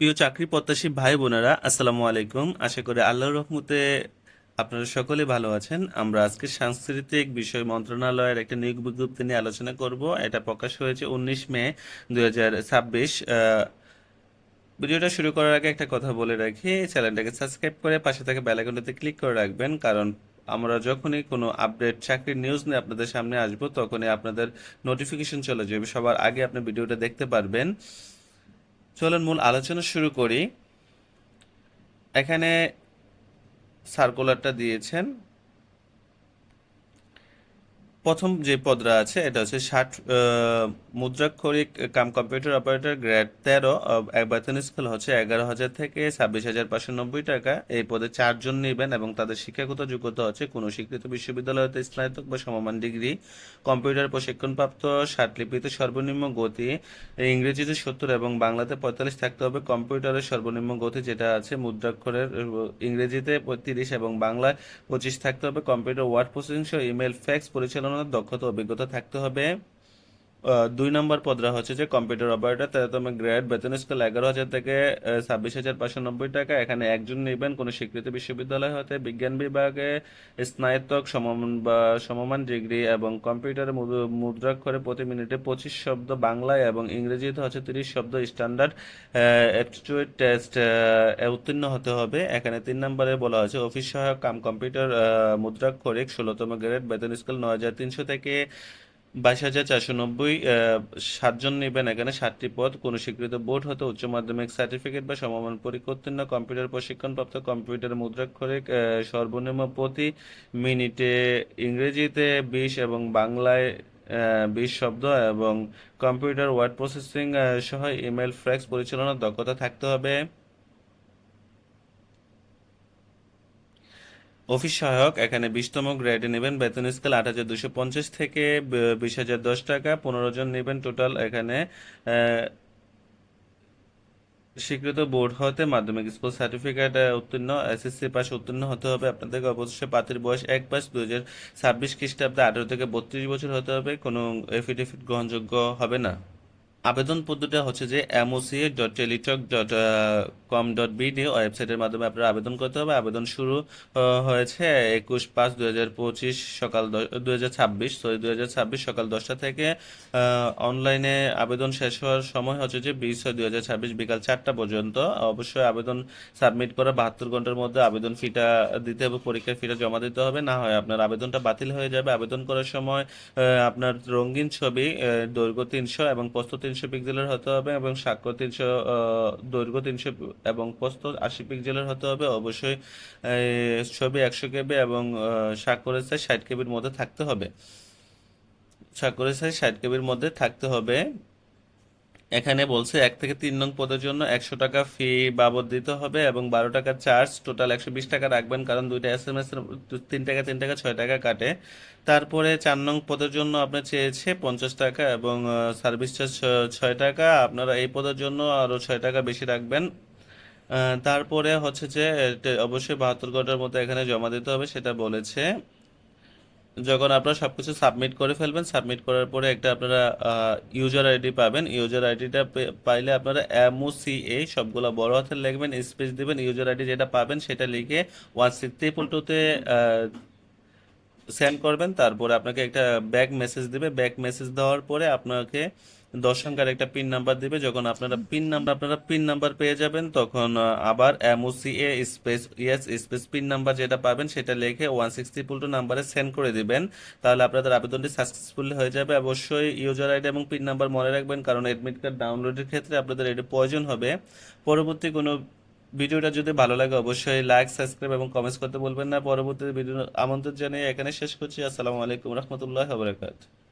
প্রিয় চাকরি প্রত্যাশী ভাই বোনেরা, আসসালামু আলাইকুম। আশা করি আল্লাহর রহমতে আপনারা সকলে ভালো আছেন। আমরা আজকে সাংস্কৃতিক বিষয় মন্ত্রণালয়ের একটা নিয়োগ বিজ্ঞপ্তি নিয়ে আলোচনা করব। এটা প্রকাশ হয়েছে 19 মে 2026। ভিডিওটা শুরু করার আগে একটা কথা বলে রাখি, চ্যানেলটাকে সাবস্ক্রাইব করে পাশে থাকা বেল আইকনটাতে ক্লিক করে রাখবেন, কারণ আমরা যখনই কোনো আপডেট চাকরির নিউজ নিয়ে আপনাদের সামনে আসবো তখনই আপনাদের নোটিফিকেশন চলে যাবে, সবার আগে আপনি ভিডিওটা দেখতে পারবেন। চলুন মূল আলোচনা শুরু করি। এখানে সার্কুলারটা দিয়েছেন। প্রথম যে পদটা আছে এটা হচ্ছে 60 মুদ্রাক্ষরিক কাম কম্পিউটার অপারেটর, গ্রেড 13। বেতন স্কেল হচ্ছে 11,000 থেকে 26,590 টাকা। এই পদে 4 জন নেবেন এবং তাদের শিক্ষাগত যোগ্যতা হচ্ছে কোনো স্বীকৃত বিশ্ববিদ্যালয় হতে স্নাতক বা সমমান ডিগ্রি, কম্পিউটার প্রশিক্ষণপ্রাপ্ত, ষাটলিপিতে সর্বনিম্ন গতি ইংরেজিতে 70 এবং বাংলাতে 45 থাকতে হবে। কম্পিউটারের সর্বনিম্ন গতি যেটা আছে মুদ্রাক্ষরের ইংরেজিতে 35 এবং বাংলায় 25 থাকতে হবে। কম্পিউটার ওয়ার্ড প্রসেসিং সহ ইমেল ফ্যাক্স পরিচালনার দক্ষতা অভিজ্ঞতা থাকতে হবে। 2 নম্বর পদরা হচ্ছে যে কম্পিউটার অপারেটর, 13তম গ্রেড, বেতন স্কেল 11,000 থেকে 26,590 টাকা। এখানে 1 জন নেবেন কোনো স্বীকৃত বিশ্ববিদ্যালয় হতে, বিজ্ঞান বিভাগে স্নাতক সমমান বা সমমান ডিগ্রি এবং কম্পিউটারে মুদ্রাক্ষরে প্রতি মিনিটে 25 শব্দ, বাংলায় এবং ইংরেজিতে হচ্ছে 30 শব্দ স্ট্যান্ডার্ড অ্যাপটিটিউড টেস্ট উত্তীর্ণ হতে হবে। এখানে 3 নম্বরে বলা হয়েছে অফিস সহায়ক কাম কম্পিউটার মুদ্রাক্ষরিক, 16তম গ্রেড, বেতন স্কেল 9,300 থেকে 22,490। 7 জন নেবেন এখানে 7টি পদ, কোনো স্বীকৃত বোর্ড হতে উচ্চ মাধ্যমিক সার্টিফিকেট বা সমমান পরীক্ষা উত্তীর্ণ, কম্পিউটার প্রশিক্ষণপ্রাপ্ত, কম্পিউটার মুদ্রাক্ষরিক, সর্বনিম্ন প্রতি মিনিটে ইংরেজিতে 20 এবং বাংলায় 20 শব্দ এবং কম্পিউটার ওয়ার্ড প্রসেসিং সহ ইমেল ফ্যাক্স পরিচালনার দক্ষতা থাকতে হবে। অফিস সহায়ক এখানে 20তম গ্রেডে নেবেন, বেতন স্কেল 8,250 থেকে 20,010 টাকা। 15 জন নেবেন টোটাল। এখানে স্বীকৃত বোর্ড হতে মাধ্যমিক স্কুল সার্টিফিকেট উত্তীর্ণ, এসএসসি পাস উত্তীর্ণ হতে হবে। আপনাদেরকে অবশ্যই প্রার্থীর বয়স 1/5/2026 খ্রিস্টাব্দে 18 থেকে 32 বছর হতে হবে। কোনো এফিডেভিট গ্রহণযোগ্য হবে না। আবেদন পদ্ধতিটা হচ্ছে যে moca.teletalk.com.bd ওয়েবসাইটের মাধ্যমে আপনারা আবেদন করতে হবে। আবেদন শুরু হয়েছে 21/5/2025 সকাল 2026 সকাল 10টা থেকে। অনলাইনে আবেদন শেষ হওয়ার সময় হচ্ছে যে 20/6/2026 বিকাল 4টা পর্যন্ত। অবশ্যই আবেদন সাবমিট করা 72 ঘন্টার মধ্যে আবেদন ফিটা দিতে হবে, পরীক্ষার ফিটা জমা দিতে হবে, না হয় আপনার আবেদনটা বাতিল হয়ে যাবে। আবেদন করার সময় আপনার রঙিন ছবি, দৈর্ঘ্য 300 এবং প্রস্থ 300 পিক্সেলের হতে হবে এবং স্বাক্ষর 300, দৈর্ঘ্য 300 এবং প্রস্থ 80 পিক্সেলের হতে হবে। অবশ্যই ছবি 100 কেবি এবং স্বাক্ষরের সাইজ 60 কেবির মধ্যে থাকতে হবে। স্বাক্ষরের সাইজ 60 কেবির মধ্যে থাকতে হবে। এখানে বলছে 1 থেকে 3 নং পদের জন্য 100 টাকা ফি বাবদ দিতে হবে এবং 12 টাকা চার্জ, টোটাল 120 টাকা রাখবেন, কারণ দুইটা এসএমএস 3 টাকা 3 টাকা 6 টাকা কাটে। তারপরে 4 নং পদের জন্য আপনার চেয়েছে 50 টাকা এবং সার্ভিস চার্জ 6 টাকা। আপনারা এই পদের জন্য আরও 6 টাকা বেশি রাখবেন। তারপরে হচ্ছে যে অবশ্যই 72 ঘন্টার মধ্যে এখানে জমা দিতে হবে, সেটা বলেছে। যখন আপনারা সবকিছু সাবমিট করে ফেলবেন, সাবমিট করার পরে একটা আপনারা ইউজার আইডি পাবেন। ইউজার আইডিটা পাইলে আপনারা MOCA সবগুলো বড় হাতের লিখবেন, স্পেস দিবেন, ইউজার আইডি যেটা পাবেন সেটা লিখে 16322-তে সেন্ড করবেন। তারপরে আপনাকে একটা ব্যাক মেসেজ দিবে। ব্যাক মেসেজ দেওয়ার পরে আপনাকে 10 সংখ্যার একটা পিন নাম্বার দিবে। যখন আপনারা পিন নাম্বার পেয়ে যাবেন তখন আবার MOCA space yes space pin number যেটা পাবেন সেটা লিখে 162 নাম্বারে সেন্ড করে দিবেন। তাহলে আপনাদের আবেদনটি সাকসেসফুল হয়ে যাবে। অবশ্যই ইউজার আইডি এবং পিন নাম্বার মনে রাখবেন, কারণ অ্যাডমিট কার্ড ডাউনলোডের ক্ষেত্রে আপনাদের এটি প্রয়োজন হবে। পরবর্তী কোনো ভিডিওটা যদি ভালো লাগে অবশ্যই লাইক, সাবস্ক্রাইব এবং কমেন্টস করতে বলবেন না। পরবর্তী ভিডিও আমন্ত্রণ জানিয়ে এখানে শেষ করছি। আসসালামু আলাইকুম রহমতুল্লাহ ওয়া বারাকাতুহু।